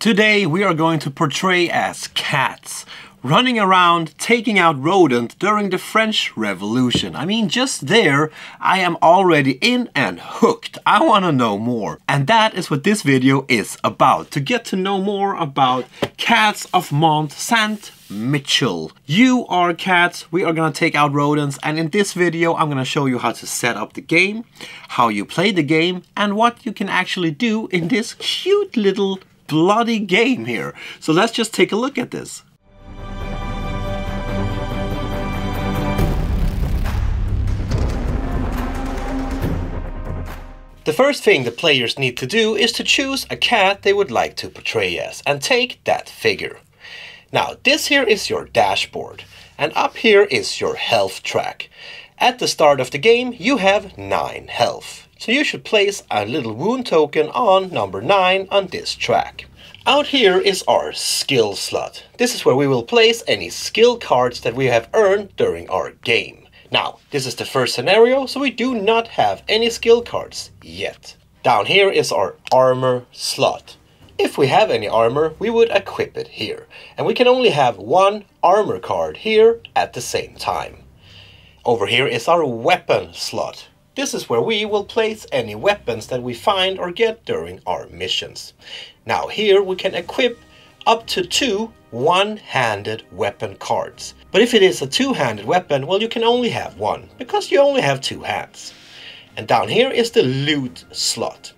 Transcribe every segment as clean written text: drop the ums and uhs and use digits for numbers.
Today we are going to portray as cats, running around taking out rodents during the French Revolution. I mean, just there, I am already in and hooked. I want to know more. And that is what this video is about, to get to know more about cats of Mont Saint Michel. You are cats, we are going to take out rodents, and in this video I'm going to show you how to set up the game, how you play the game, and what you can actually do in this cute little bloody game here. So let's just take a look at this. The first thing the players need to do is to choose a cat they would like to portray as and take that figure. Now this here is your dashboard, and up here is your health track. At the start of the game you have 9 health, so you should place a little wound token on number 9 on this track. Out here is our skill slot. This is where we will place any skill cards that we have earned during our game. Now, this is the first scenario, so we do not have any skill cards yet. Down here is our armor slot. If we have any armor, we would equip it here. And we can only have 1 armor card here at the same time. Over here is our weapon slot. This is where we will place any weapons that we find or get during our missions. Now here we can equip up to 2 one-handed weapon cards. But if it is a two-handed weapon, well, you can only have 1, because you only have 2 hands. And down here is the loot slot.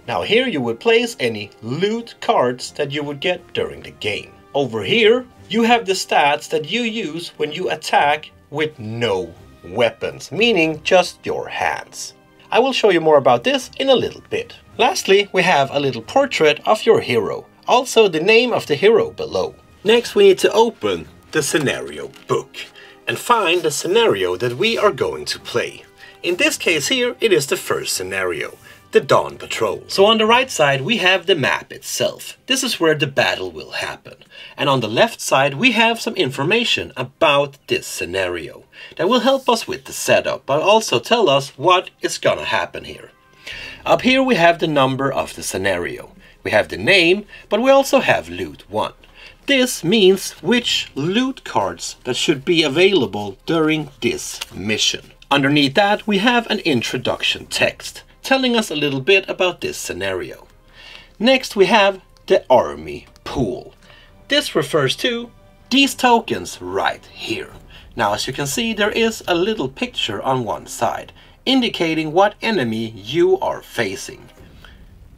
Now here you would place any loot cards that you would get during the game. Over here you have the stats that you use when you attack with no weapons, meaning just your hands. I will show you more about this in a little bit. Lastly, we have a little portrait of your hero. Also the name of the hero below. Next we need to open the scenario book and find the scenario that we are going to play. In this case here, it is the first scenario, the Dawn Patrol. So on the right side we have the map itself. This is where the battle will happen. And on the left side we have some information about this scenario that will help us with the setup, but also tell us what is gonna happen here. Up here we have the number of the scenario. We have the name, but we also have loot 1. This means which loot cards that should be available during this mission. Underneath that we have an introduction text telling us a little bit about this scenario. Next we have the army pool. This refers to these tokens right here. Now as you can see, there is a little picture on one side indicating what enemy you are facing.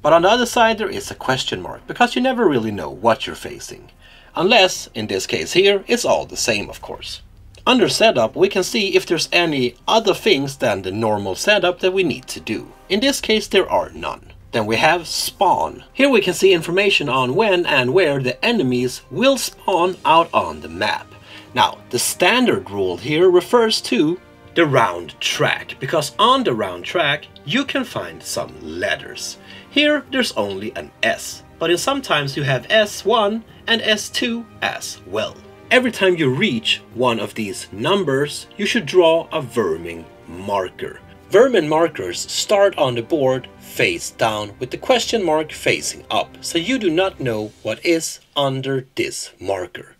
But on the other side there is a question mark, because you never really know what you're facing. Unless, in this case here, it's all the same, of course. Under setup we can see if there's any other things than the normal setup that we need to do. In this case there are none. Then we have spawn. Here we can see information on when and where the enemies will spawn out on the map. Now the standard rule here refers to the round track, because on the round track you can find some letters. Here there's only an S, but sometimes you have S1 and S2 as well. Every time you reach one of these numbers, you should draw a vermin marker. Vermin markers start on the board face down with the question mark facing up, so you do not know what is under this marker.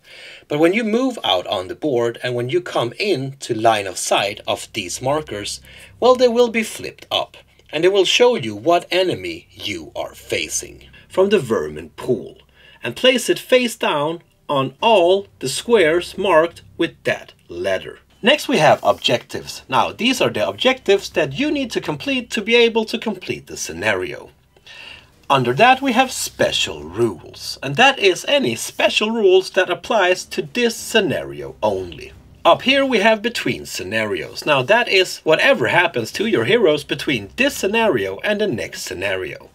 But when you move out on the board and when you come in to line of sight of these markers, well, they will be flipped up and they will show you what enemy you are facing from the vermin pool, and place it face down on all the squares marked with that letter. Next we have objectives. Now these are the objectives that you need to complete to be able to complete the scenario. Under that we have special rules, and that is any special rules that applies to this scenario only. Up here we have between scenarios. Now that is whatever happens to your heroes between this scenario and the next scenario.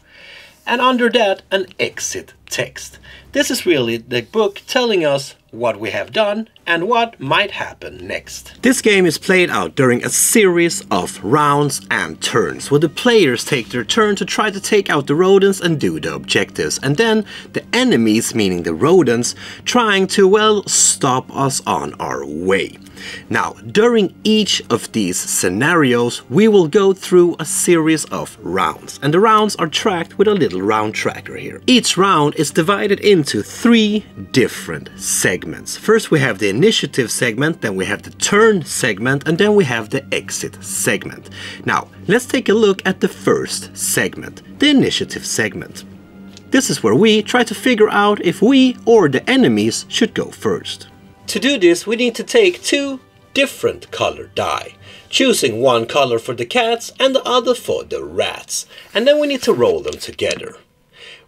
And under that an exit text. This is really the book telling us what we have done and what might happen next. This game is played out during a series of rounds and turns, where the players take their turn to try to take out the rodents and do the objectives, and then the enemies, meaning the rodents, trying to, well, stop us on our way. Now, during each of these scenarios, we will go through a series of rounds, and the rounds are tracked with a little round tracker here. Each round is divided into 3 different segments. First we have the initiative segment, then we have the turn segment, and then we have the exit segment. Now, let's take a look at the first segment, the initiative segment. This is where we try to figure out if we or the enemies should go first. To do this, we need to take 2 different colored die, choosing one color for the cats and the other for the rats, and then we need to roll them together.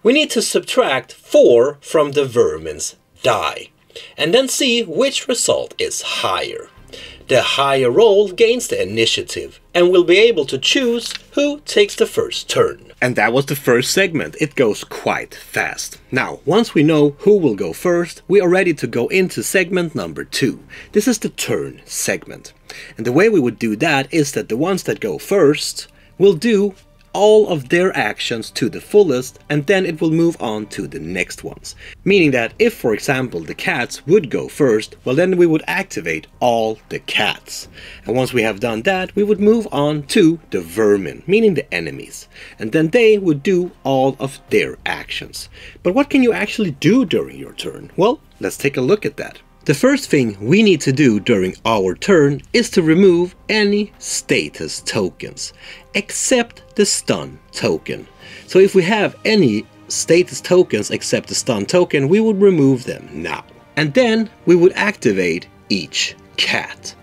We need to subtract 4 from the vermin's die, and then see which result is higher. The higher roll gains the initiative and will be able to choose who takes the first turn. And that was the first segment. It goes quite fast. Now, once we know who will go first, we are ready to go into segment number 2. This is the turn segment. And the way we would do that is that the ones that go first will do all of their actions to the fullest, and then it will move on to the next ones. Meaning that if, for example, the cats would go first, well, then we would activate all the cats. And once we have done that, we would move on to the vermin, meaning the enemies. And then they would do all of their actions. But what can you actually do during your turn? Well, let's take a look at that. The first thing we need to do during our turn is to remove any status tokens, except the stun token. So if we have any status tokens except the stun token, we would remove them now. And then we would activate each cat.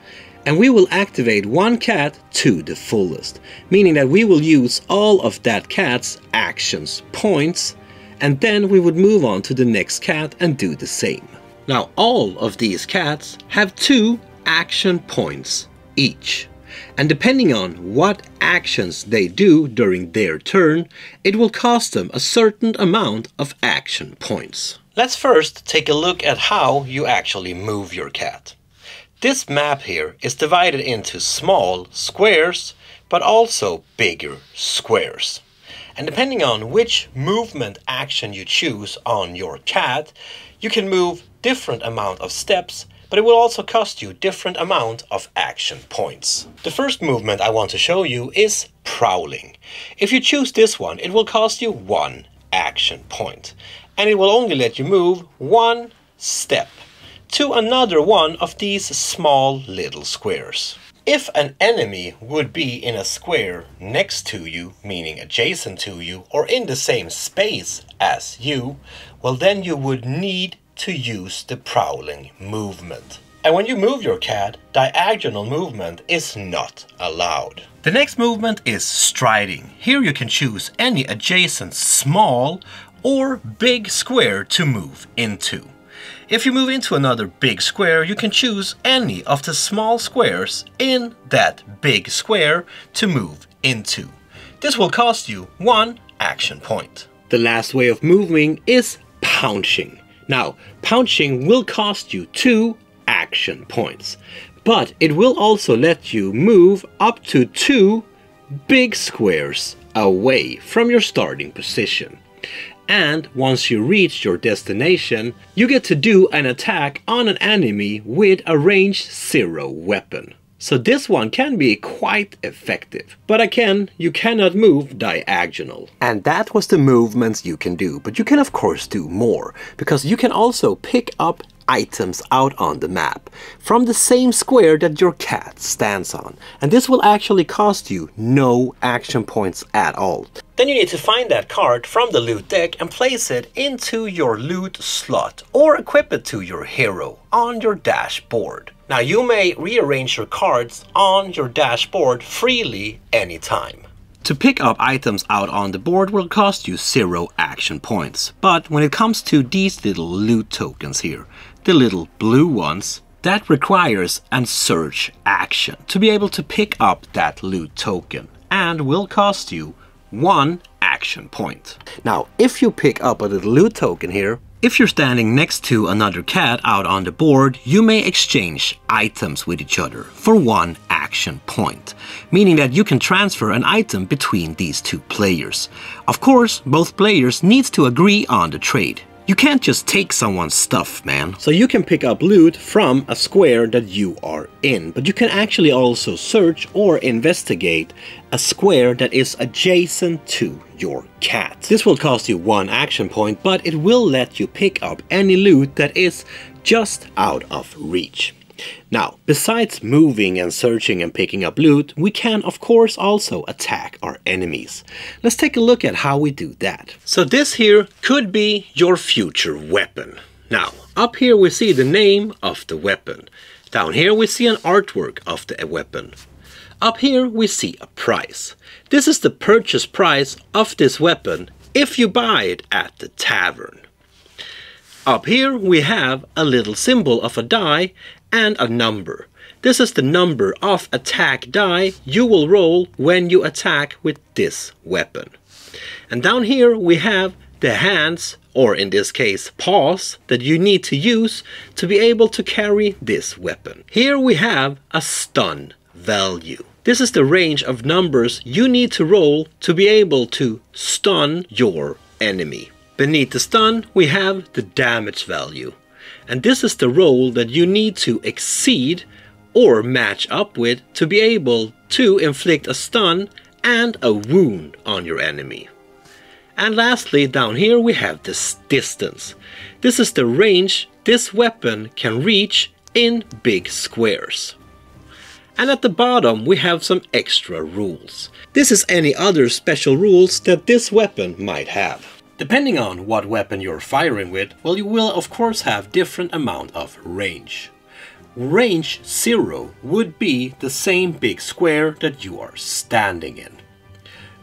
And we will activate one cat to the fullest, meaning that we will use all of that cat's actions points, and then we would move on to the next cat and do the same. Now, all of these cats have 2 action points each. And depending on what actions they do during their turn, it will cost them a certain amount of action points. Let's first take a look at how you actually move your cat. This map here is divided into small squares, but also bigger squares. And depending on which movement action you choose on your cat, you can move different amount of steps, but it will also cost you different amount of action points. The first movement I want to show you is prowling. If you choose this one, it will cost you 1 action point, and it will only let you move 1 step to another one of these small little squares. If an enemy would be in a square next to you, meaning adjacent to you, or in the same space as you, well, then you would need to use the prowling movement. And when you move your cat, diagonal movement is not allowed. The next movement is striding. Here you can choose any adjacent small or big square to move into. If you move into another big square, you can choose any of the small squares in that big square to move into. This will cost you 1 action point. The last way of moving is pouncing. Now, pouncing will cost you 2 action points, but it will also let you move up to 2 big squares away from your starting position. And once you reach your destination, you get to do an attack on an enemy with a range 0 weapon. So this one can be quite effective. But again, you cannot move diagonal. And that was the movements you can do. But you can of course do more, because you can also pick up items out on the map from the same square that your cat stands on. And this will actually cost you no action points at all. Then you need to find that card from the loot deck and place it into your loot slot or equip it to your hero on your dashboard. Now you may rearrange your cards on your dashboard freely anytime. To pick up items out on the board will cost you 0 action points. But when it comes to these little loot tokens here, the little blue ones, that requires a search action to be able to pick up that loot token and will cost you 1 action point. Now, if you pick up a little loot token here, if you're standing next to another cat out on the board, you may exchange items with each other for 1 action point, meaning that you can transfer an item between these 2 players. Of course, both players need to agree on the trade. You can't just take someone's stuff, man. So you can pick up loot from a square that you are in, but you can actually also search or investigate a square that is adjacent to your cat. This will cost you 1 action point, but it will let you pick up any loot that is just out of reach. Now, besides moving and searching and picking up loot, we can of course also attack our enemies. Let's take a look at how we do that. So this here could be your future weapon. Now, up here we see the name of the weapon. Down here we see an artwork of the weapon. Up here we see a price. This is the purchase price of this weapon if you buy it at the tavern. Up here we have a little symbol of a die and a number. This is the number of attack die you will roll when you attack with this weapon. And down here we have the hands, or in this case paws, that you need to use to be able to carry this weapon. Here we have a stun value. This is the range of numbers you need to roll to be able to stun your enemy. Beneath the stun we have the damage value. And this is the roll that you need to exceed or match up with to be able to inflict a stun and a wound on your enemy. And lastly, down here we have this distance. This is the range this weapon can reach in big squares. And at the bottom we have some extra rules. This is any other special rules that this weapon might have. Depending on what weapon you're firing with, well, you will of course have different amount of range. Range 0 would be the same big square that you are standing in.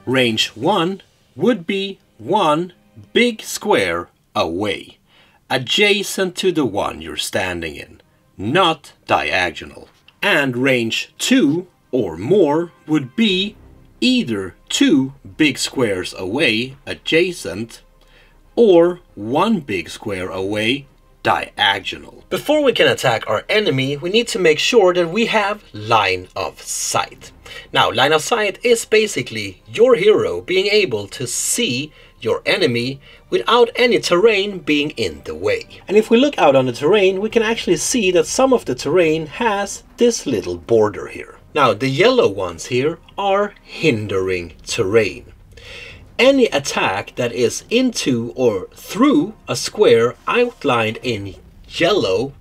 Range 1 would be 1 big square away, adjacent to the one you're standing in, not diagonal. And range 2 or more would be either 2 big squares away, adjacent, or 1 big square away, diagonal. Before we can attack our enemy, we need to make sure that we have line of sight. Now, line of sight is basically your hero being able to see your enemy without any terrain being in the way. And if we look out on the terrain, we can actually see that some of the terrain has this little border here. Now, the yellow ones here are hindering terrain. Any attack that is into or through a square outlined in yellow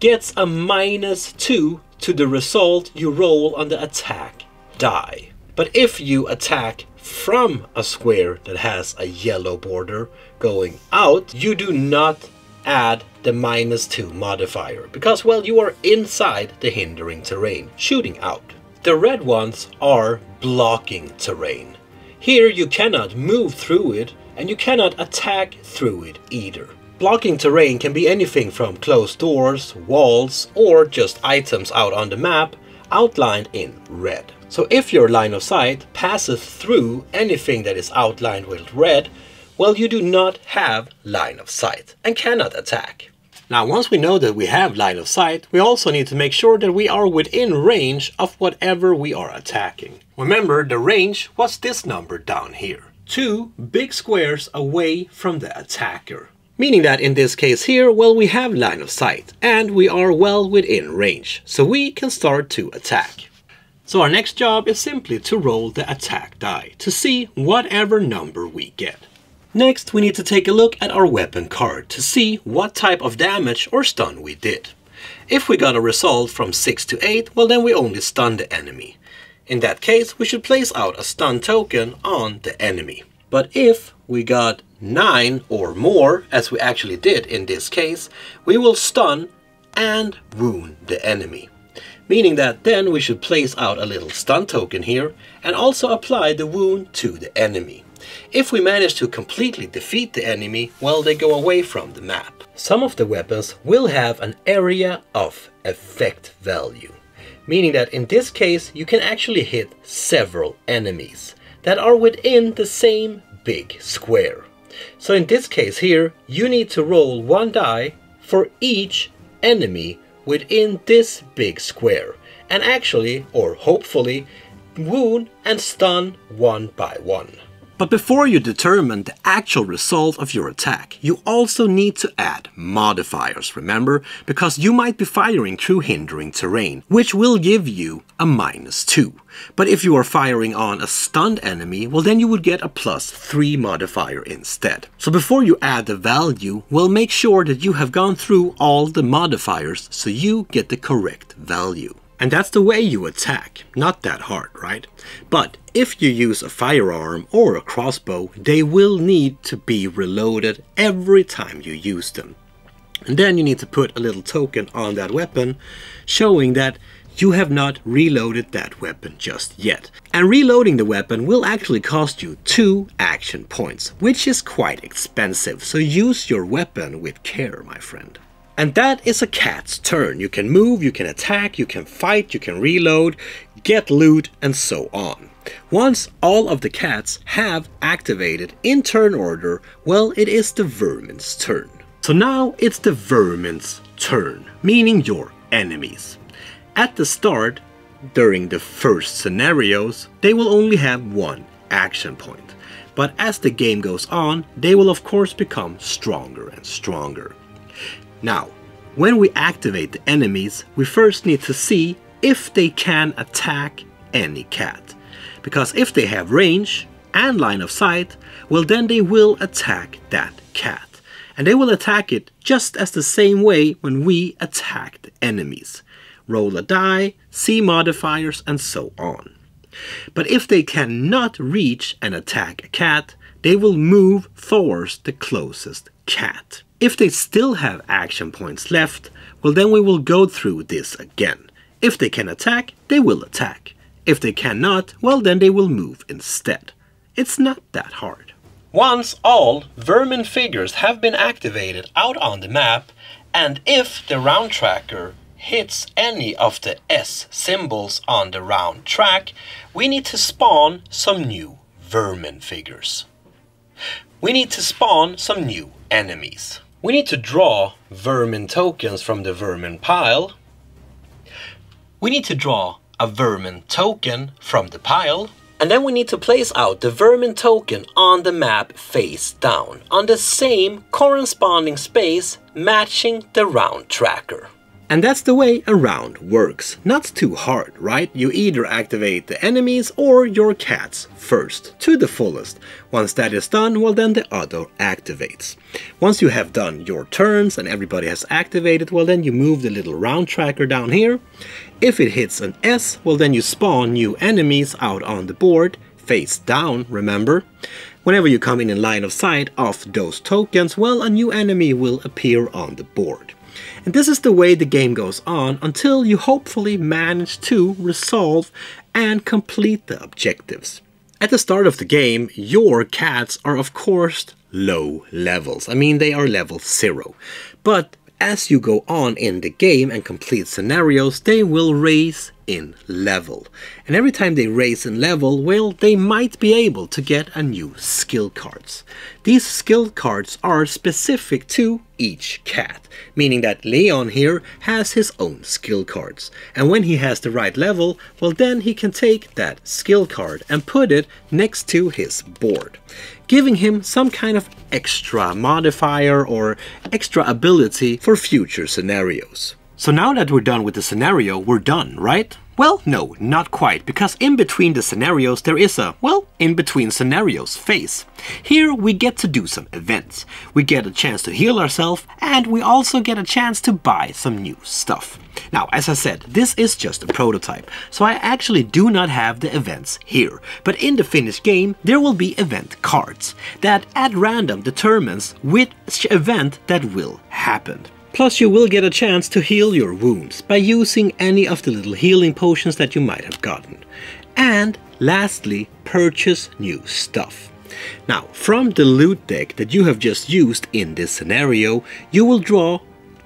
gets a -2 to the result you roll on the attack die. But if you attack from a square that has a yellow border going out, you do not add the -2 modifier because, well, you are inside the hindering terrain, shooting out. The red ones are blocking terrain. Here you cannot move through it and you cannot attack through it either. Blocking terrain can be anything from closed doors, walls, or just items out on the map outlined in red. So if your line of sight passes through anything that is outlined with red, well, you do not have line of sight and cannot attack. Now, once we know that we have line of sight, we also need to make sure that we are within range of whatever we are attacking. Remember, the range was this number down here. 2 big squares away from the attacker. Meaning that in this case here, well, we have line of sight and we are well within range, so we can start to attack. So our next job is simply to roll the attack die to see whatever number we get. Next, we need to take a look at our weapon card to see what type of damage or stun we did. If we got a result from 6 to 8, well, then we only stun the enemy. In that case, we should place out a stun token on the enemy. But if we got 9 or more, as we actually did in this case, we will stun and wound the enemy. Meaning that then we should place out a little stun token here and also apply the wound to the enemy. If we manage to completely defeat the enemy, well, they go away from the map. Some of the weapons will have an area of effect value. Meaning that in this case, you can actually hit several enemies that are within the same big square. So in this case here, you need to roll 1 die for each enemy within this big square. And actually, or hopefully, wound and stun one by one. But before you determine the actual result of your attack, you also need to add modifiers, remember? Because you might be firing through hindering terrain, which will give you a -2. But if you are firing on a stunned enemy, well then you would get a +3 modifier instead. So before you add the value, well, make sure that you have gone through all the modifiers so you get the correct value. And that's the way you attack. Not that hard, right? But if you use a firearm or a crossbow, they will need to be reloaded every time you use them. And then you need to put a little token on that weapon showing that you have not reloaded that weapon just yet. And reloading the weapon will actually cost you 2 action points, which is quite expensive. So use your weapon with care, my friend. And that is a cat's turn. You can move, you can attack, you can fight, you can reload, get loot, and so on. Once all of the cats have activated in turn order, well, it is the vermin's turn. So now it's the vermin's turn, meaning your enemies. At the start, during the first scenarios, they will only have 1 action point. But as the game goes on, they will of course become stronger and stronger. Now, when we activate the enemies, we first need to see if they can attack any cat. Because if they have range and line of sight, well then they will attack that cat. And they will attack it just as the same way when we attack the enemies. Roll a die, see modifiers, and so on. But if they cannot reach and attack a cat, they will move towards the closest cat. If they still have action points left, well then we will go through this again. If they can attack, they will attack. If they cannot, well then they will move instead. It's not that hard. Once all vermin figures have been activated out on the map, and if the round tracker hits any of the S symbols on the round track, we need to spawn some new vermin figures. We need to spawn some new enemies. We need to draw vermin tokens from the vermin pile. We need to draw a vermin token from the pile. And then we need to place out the vermin token on the map face down, on the same corresponding space matching the round tracker. And that's the way a round works. Not too hard, right? You either activate the enemies or your cats first, to the fullest. Once that is done, well then the other activates. Once you have done your turns and everybody has activated, well then you move the little round tracker down here. If it hits an S, well then you spawn new enemies out on the board, face down, remember? Whenever you come in line of sight of those tokens, well, a new enemy will appear on the board. And this is the way the game goes on until you hopefully manage to resolve and complete the objectives. At the start of the game, your cats are of course low levels. I mean, they are level 0. But as you go on in the game and complete scenarios, they will raise in level. And every time they raise in level, well, they might be able to get a new skill cards. These skill cards are specific to each cat, meaning that Leon here has his own skill cards. And when he has the right level, well then he can take that skill card and put it next to his board, giving him some kind of extra modifier or extra ability for future scenarios. So now that we're done with the scenario, we're done, right? Well, no, not quite, because in between the scenarios there is a, well, in between scenarios phase. Here we get to do some events. We get a chance to heal ourselves, and we also get a chance to buy some new stuff. Now, as I said, this is just a prototype, so I actually do not have the events here. But in the finished game, there will be event cards that at random determines which event that will happen. Plus you will get a chance to heal your wounds by using any of the little healing potions that you might have gotten. And lastly, purchase new stuff. Now, from the loot deck that you have just used in this scenario, you will draw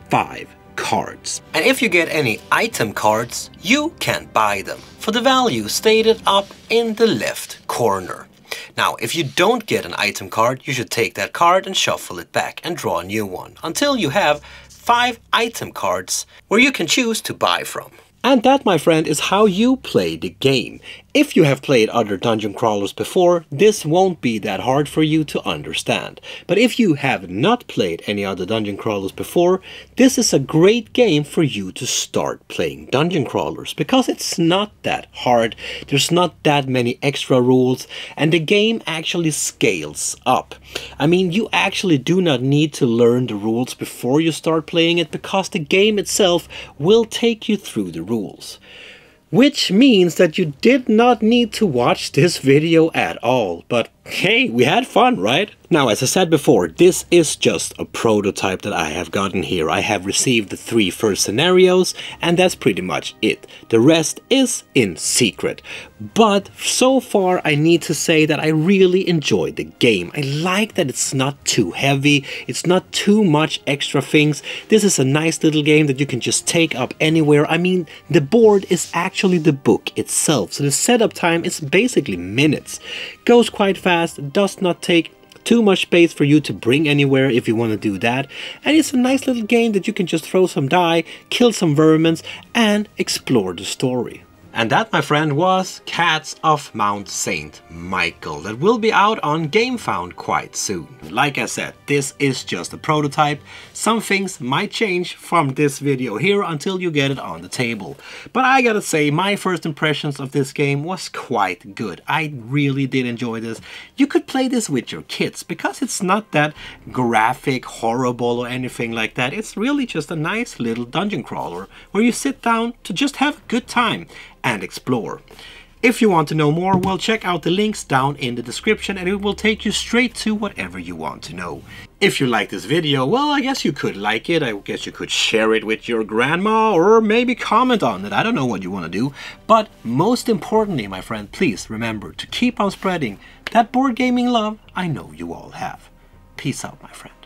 5 cards. And if you get any item cards, you can buy them for the value stated up in the left corner. Now, if you don't get an item card, you should take that card and shuffle it back and draw a new one until you have 5 item cards where you can choose to buy from. And that, my friend, is how you play the game. If you have played other dungeon crawlers before, this won't be that hard for you to understand. But if you have not played any other dungeon crawlers before, this is a great game for you to start playing dungeon crawlers, because it's not that hard, there's not that many extra rules, and the game actually scales up. I mean, you actually do not need to learn the rules before you start playing it, because the game itself will take you through the rules. Which means that you did not need to watch this video at all, but hey, we had fun, right? Now, as I said before, this is just a prototype that I have gotten here. I have received the 3 first scenarios, and that's pretty much it. The rest is in secret. But so far, I need to say that I really enjoyed the game. I like that it's not too heavy, it's not too much extra things. This is a nice little game that you can just take up anywhere. I mean, the board is actually the book itself, so the setup time is basically minutes. Goes quite fast, does not take too much space for you to bring anywhere if you want to do that, and it's a nice little game that you can just throw some die, kill some vermins, and explore the story. And that, my friend, was Cats of Mont Saint Michel, that will be out on GameFound quite soon. Like I said, this is just a prototype. Some things might change from this video here until you get it on the table. But I gotta say, my first impressions of this game was quite good. I really did enjoy this. You could play this with your kids, because it's not that graphic, horrible, or anything like that. It's really just a nice little dungeon crawler where you sit down to just have a good time and explore. If you want to know more, well, check out the links down in the description, and it will take you straight to whatever you want to know. If you like this video, well, I guess you could like it. I guess you could share it with your grandma, or maybe comment on it. I don't know what you want to do. But most importantly, my friend, please remember to keep on spreading that board gaming love I know you all have. Peace out, my friend.